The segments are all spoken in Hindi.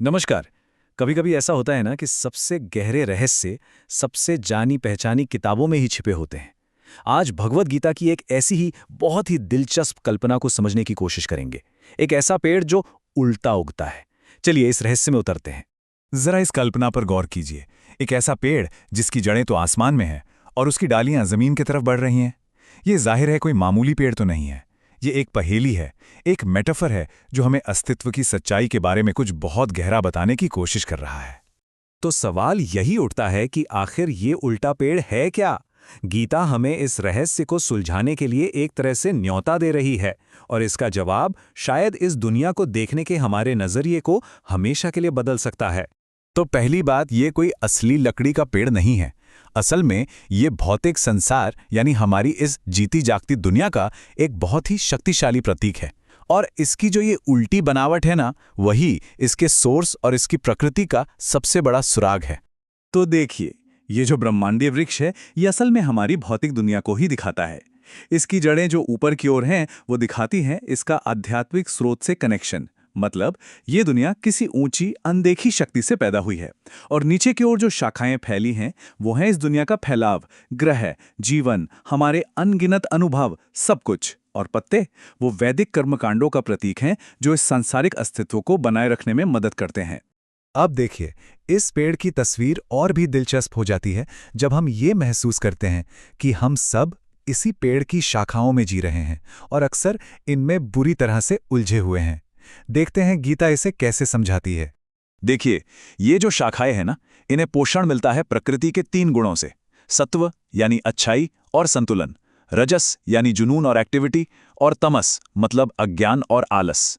नमस्कार। कभी कभी ऐसा होता है ना कि सबसे गहरे रहस्य सबसे जानी पहचानी किताबों में ही छिपे होते हैं। आज भगवत गीता की एक ऐसी ही बहुत ही दिलचस्प कल्पना को समझने की कोशिश करेंगे। एक ऐसा पेड़ जो उल्टा उगता है। चलिए इस रहस्य में उतरते हैं। जरा इस कल्पना पर गौर कीजिए। एक ऐसा पेड़ जिसकी जड़ें तो आसमान में हैं और उसकी डालियां जमीन की तरफ बढ़ रही हैं। ये जाहिर है कोई मामूली पेड़ तो नहीं है। ये एक पहेली है, एक मेटाफर है जो हमें अस्तित्व की सच्चाई के बारे में कुछ बहुत गहरा बताने की कोशिश कर रहा है। तो सवाल यही उठता है कि आखिर ये उल्टा पेड़ है क्या। गीता हमें इस रहस्य को सुलझाने के लिए एक तरह से न्योता दे रही है, और इसका जवाब शायद इस दुनिया को देखने के हमारे नजरिए को हमेशा के लिए बदल सकता है। तो पहली बात, ये कोई असली लकड़ी का पेड़ नहीं है। असल में ये भौतिक संसार यानी हमारी इस जीती जागती दुनिया का एक बहुत ही शक्तिशाली प्रतीक है। और इसकी जो ये उल्टी बनावट है ना, वही इसके सोर्स और इसकी प्रकृति का सबसे बड़ा सुराग है। तो देखिए, ये जो ब्रह्मांडीय वृक्ष है, ये असल में हमारी भौतिक दुनिया को ही दिखाता है। इसकी जड़ें जो ऊपर की ओर हैं, वो दिखाती हैं इसका आध्यात्मिक स्रोत से कनेक्शन। मतलब ये दुनिया किसी ऊंची अनदेखी शक्ति से पैदा हुई है। और नीचे की ओर जो शाखाएं फैली हैं, वो हैं इस दुनिया का फैलाव, ग्रह, जीवन, हमारे अनगिनत अनुभव, सब कुछ। और पत्ते, वो वैदिक कर्मकांडों का प्रतीक हैं जो इस सांसारिक अस्तित्व को बनाए रखने में मदद करते हैं। अब देखिए, इस पेड़ की तस्वीर और भी दिलचस्प हो जाती है जब हम ये महसूस करते हैं कि हम सब इसी पेड़ की शाखाओं में जी रहे हैं और अक्सर इनमें बुरी तरह से उलझे हुए हैं। देखते हैं गीता इसे कैसे समझाती है। देखिए, ये जो शाखाएं हैं ना, इन्हें पोषण मिलता है प्रकृति के 3 गुणों से। सत्व यानी अच्छाई और संतुलन, रजस यानी जुनून और एक्टिविटी, और तमस मतलब अज्ञान और आलस।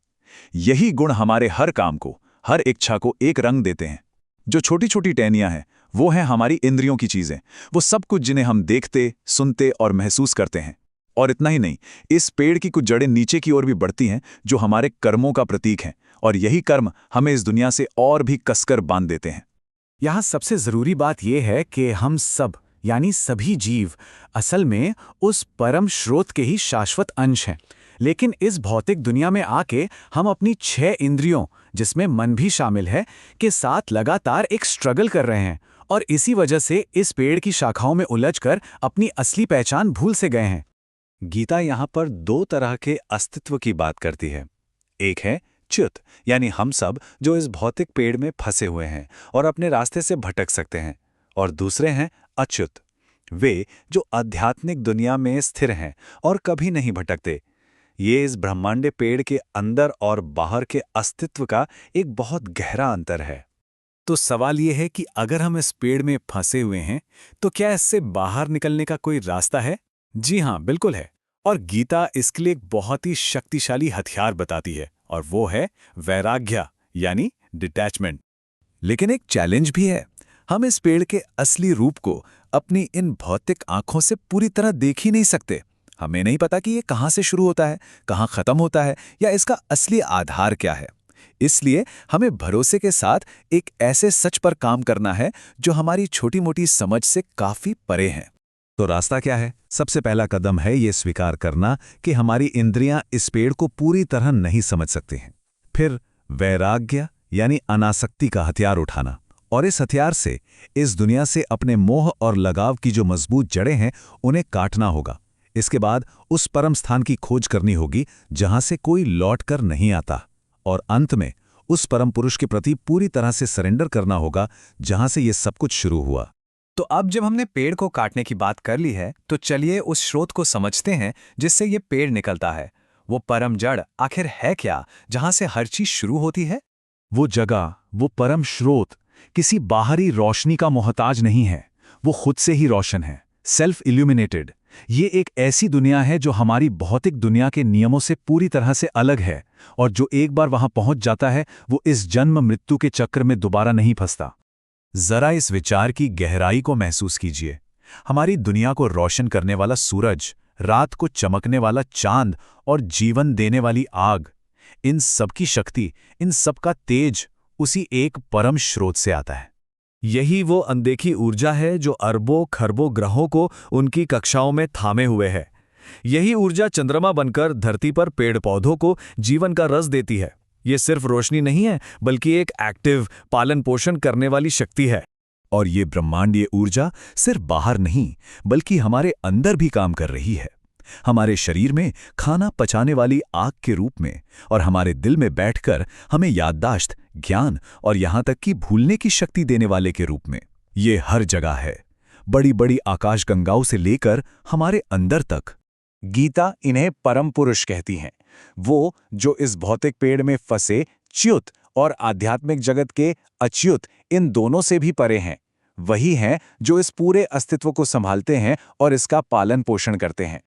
यही गुण हमारे हर काम को, हर इच्छा को एक रंग देते हैं। जो छोटी छोटी टहनियां हैं, वो हैं हमारी इंद्रियों की चीजें, वो सब कुछ जिन्हें हम देखते, सुनते और महसूस करते हैं। और इतना ही नहीं, इस पेड़ की कुछ जड़ें नीचे की ओर भी बढ़ती हैं, जो हमारे कर्मों का प्रतीक हैं। और यही कर्म हमें इस दुनिया से और भी कसकर बांध देते हैं। यहाँ सबसे जरूरी बात यह है कि हम सब यानी सभी जीव असल में उस परम स्रोत के ही शाश्वत अंश हैं। लेकिन इस भौतिक दुनिया में आके हम अपनी 6 इंद्रियों, जिसमें मन भी शामिल है, के साथ लगातार एक स्ट्रगल कर रहे हैं, और इसी वजह से इस पेड़ की शाखाओं में उलझकर अपनी असली पहचान भूल से गए हैं। गीता यहाँ पर 2 तरह के अस्तित्व की बात करती है। एक है च्युत, यानी हम सब जो इस भौतिक पेड़ में फंसे हुए हैं और अपने रास्ते से भटक सकते हैं। और दूसरे हैं अच्युत, वे जो आध्यात्मिक दुनिया में स्थिर हैं और कभी नहीं भटकते। ये इस ब्रह्मांड पेड़ के अंदर और बाहर के अस्तित्व का एक बहुत गहरा अंतर है। तो सवाल यह है कि अगर हम इस पेड़ में फंसे हुए हैं, तो क्या इससे बाहर निकलने का कोई रास्ता है? जी हाँ, बिल्कुल है। और गीता इसके लिए एक बहुत ही शक्तिशाली हथियार बताती है, और वो है वैराग्य यानी डिटैचमेंट। लेकिन एक चैलेंज भी है। हम इस पेड़ के असली रूप को अपनी इन भौतिक आंखों से पूरी तरह देख ही नहीं सकते। हमें नहीं पता कि ये कहाँ से शुरू होता है, कहाँ खत्म होता है, या इसका असली आधार क्या है। इसलिए हमें भरोसे के साथ एक ऐसे सच पर काम करना है जो हमारी छोटी मोटी समझ से काफी परे है। तो रास्ता क्या है? सबसे पहला कदम है ये स्वीकार करना कि हमारी इंद्रियां इस पेड़ को पूरी तरह नहीं समझ सकती हैं। फिर वैराग्य यानी अनासक्ति का हथियार उठाना, और इस हथियार से इस दुनिया से अपने मोह और लगाव की जो मजबूत जड़ें हैं, उन्हें काटना होगा। इसके बाद उस परम स्थान की खोज करनी होगी जहां से कोई लौट कर नहीं आता। और अंत में उस परम पुरुष के प्रति पूरी तरह से सरेंडर करना होगा जहां से ये सब कुछ शुरू हुआ। तो अब जब हमने पेड़ को काटने की बात कर ली है, तो चलिए उस स्रोत को समझते हैं जिससे ये पेड़ निकलता है। वो परम जड़ आखिर है क्या, जहां से हर चीज शुरू होती है? वो जगह, वो परम स्रोत किसी बाहरी रोशनी का मोहताज नहीं है। वो खुद से ही रोशन है, सेल्फ इल्यूमिनेटेड। ये एक ऐसी दुनिया है जो हमारी भौतिक दुनिया के नियमों से पूरी तरह से अलग है, और जो एक बार वहां पहुंच जाता है, वो इस जन्म मृत्यु के चक्र में दोबारा नहीं फंसता। जरा इस विचार की गहराई को महसूस कीजिए। हमारी दुनिया को रोशन करने वाला सूरज, रात को चमकने वाला चांद और जीवन देने वाली आग, इन सब की शक्ति, इन सब का तेज उसी एक परम स्रोत से आता है। यही वो अनदेखी ऊर्जा है जो अरबों खरबों ग्रहों को उनकी कक्षाओं में थामे हुए है। यही ऊर्जा चंद्रमा बनकर धरती पर पेड़ पौधों को जीवन का रस देती है। ये सिर्फ रोशनी नहीं है, बल्कि एक एक्टिव पालन पोषण करने वाली शक्ति है। और ये ब्रह्मांडीय ऊर्जा सिर्फ बाहर नहीं, बल्कि हमारे अंदर भी काम कर रही है। हमारे शरीर में खाना पचाने वाली आग के रूप में, और हमारे दिल में बैठकर हमें याददाश्त, ज्ञान और यहाँ तक कि भूलने की शक्ति देने वाले के रूप में। ये हर जगह है, बड़ी बड़ी आकाशगंगाओं से लेकर हमारे अंदर तक। गीता इन्हें परम पुरुष कहती हैं, वो जो इस भौतिक पेड़ में फंसे च्युत और आध्यात्मिक जगत के अच्युत, इन दोनों से भी परे हैं। वही हैं जो इस पूरे अस्तित्व को संभालते हैं और इसका पालन पोषण करते हैं।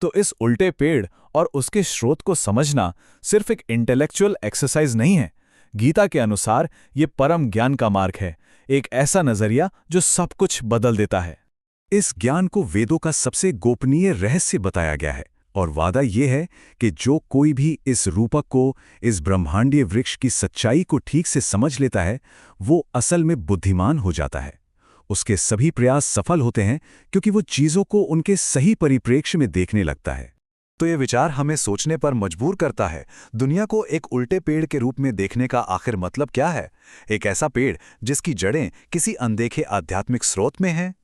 तो इस उल्टे पेड़ और उसके स्रोत को समझना सिर्फ एक इंटेलेक्चुअल एक्सरसाइज नहीं है। गीता के अनुसार ये परम ज्ञान का मार्ग है, एक ऐसा नजरिया जो सब कुछ बदल देता है। इस ज्ञान को वेदों का सबसे गोपनीय रहस्य बताया गया है, और वादा ये है कि जो कोई भी इस रूपक को, इस ब्रह्मांडीय वृक्ष की सच्चाई को ठीक से समझ लेता है, वो असल में बुद्धिमान हो जाता है। उसके सभी प्रयास सफल होते हैं क्योंकि वो चीज़ों को उनके सही परिप्रेक्ष्य में देखने लगता है। तो ये विचार हमें सोचने पर मजबूर करता है, दुनिया को एक उल्टे पेड़ के रूप में देखने का आखिर मतलब क्या है? एक ऐसा पेड़ जिसकी जड़ें किसी अनदेखे आध्यात्मिक स्रोत में हैं?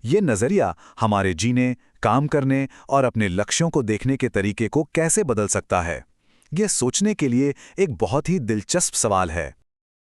ये नजरिया हमारे जीने, काम करने और अपने लक्ष्यों को देखने के तरीके को कैसे बदल सकता है? ये सोचने के लिए एक बहुत ही दिलचस्प सवाल है।